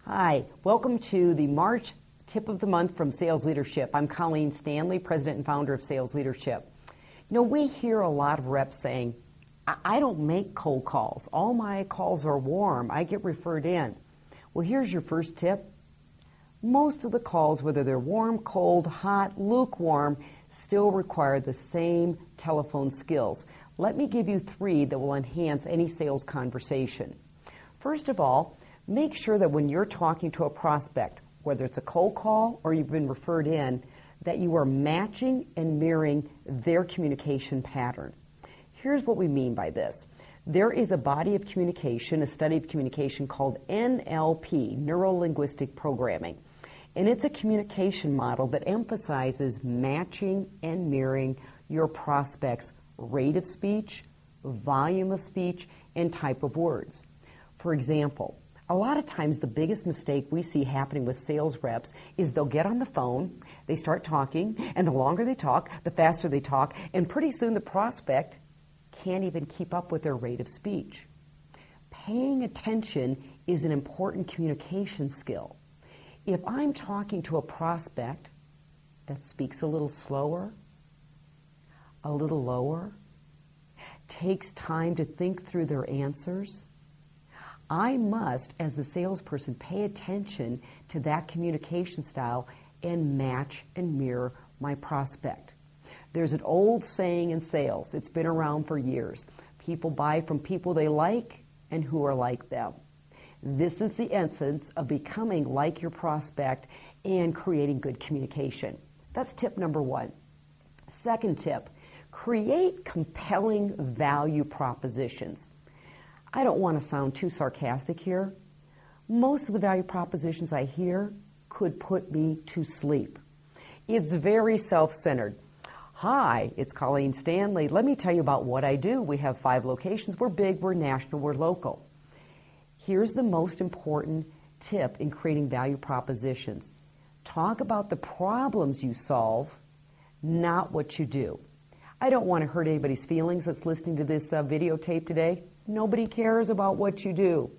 Hi, welcome to the March Tip of the Month from Sales Leadership. I'm Colleen Stanley, President and Founder of Sales Leadership. You know, we hear a lot of reps saying, I don't make cold calls. All my calls are warm. I get referred in. Well, here's your first tip. Most of the calls, whether they're warm, cold, hot, lukewarm, still require the same telephone skills. Let me give you 3 that will enhance any sales conversation. First of all, make sure that when you're talking to a prospect, whether it's a cold call or you've been referred in, that you are matching and mirroring their communication pattern. Here's what we mean by this. There is a body of communication, a study of communication called NLP, Neuro-Linguistic Programming. And it's a communication model that emphasizes matching and mirroring your prospect's rate of speech, volume of speech, and type of words. For example, a lot of times the biggest mistake we see happening with sales reps is they'll get on the phone, they start talking, and the longer they talk, the faster they talk, and pretty soon the prospect can't even keep up with their rate of speech. Paying attention is an important communication skill. If I'm talking to a prospect that speaks a little slower, a little lower, takes time to think through their answers, I must, as the salesperson, pay attention to that communication style and match and mirror my prospect. There's an old saying in sales. It's been around for years. People buy from people they like and who are like them. This is the essence of becoming like your prospect and creating good communication. That's tip number 1. Second tip, create compelling value propositions. I don't want to sound too sarcastic here. Most of the value propositions I hear could put me to sleep. It's very self-centered. Hi, it's Colleen Stanley. Let me tell you about what I do. We have 5 locations. We're big, we're national, we're local. Here's the most important tip in creating value propositions. Talk about the problems you solve, not what you do. I don't want to hurt anybody's feelings that's listening to this videotape today. Nobody cares about what you do.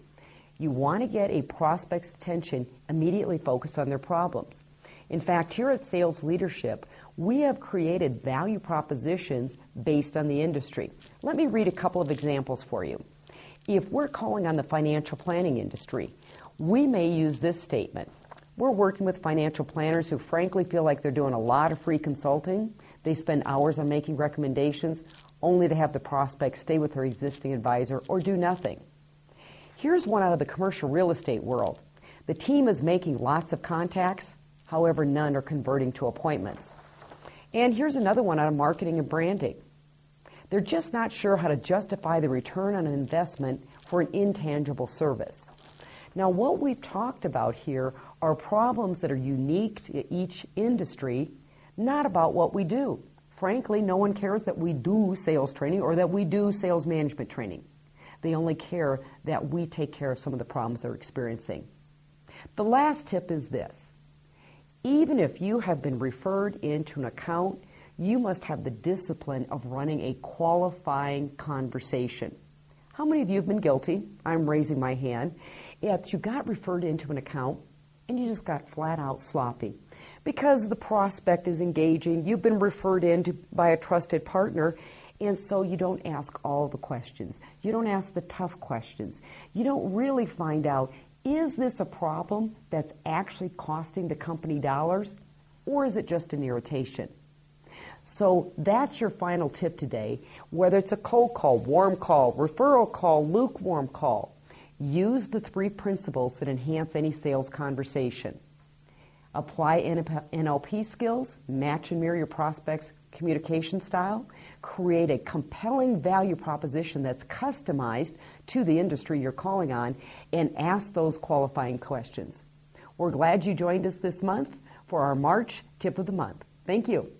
You want to get a prospect's attention immediately focused on their problems. In fact, here at Sales Leadership, we have created value propositions based on the industry. Let me read a couple of examples for you. If we're calling on the financial planning industry, we may use this statement. We're working with financial planners who frankly feel like they're doing a lot of free consulting. They spend hours on making recommendations only to have the prospect stay with their existing advisor or do nothing. Here's one out of the commercial real estate world. The team is making lots of contacts, however, none are converting to appointments. And here's another one out of marketing and branding. They're just not sure how to justify the return on an investment for an intangible service. Now, what we've talked about here are problems that are unique to each industry, not about what we do. Frankly, no one cares that we do sales training or that we do sales management training. They only care that we take care of some of the problems they're experiencing. The last tip is this. Even if you have been referred into an account, you must have the discipline of running a qualifying conversation. How many of you have been guilty? I'm raising my hand. If you got referred into an account and you just got flat out sloppy because the prospect is engaging, you've been referred in by a trusted partner, and so you don't ask all the questions. You don't ask the tough questions. You don't really find out, is this a problem that's actually costing the company dollars, or is it just an irritation? So that's your final tip today. Whether it's a cold call, warm call, referral call, lukewarm call, use the 3 principles that enhance any sales conversation. Apply NLP skills, match and mirror your prospect's communication style, create a compelling value proposition that's customized to the industry you're calling on, and ask those qualifying questions. We're glad you joined us this month for our March Tip of the Month. Thank you.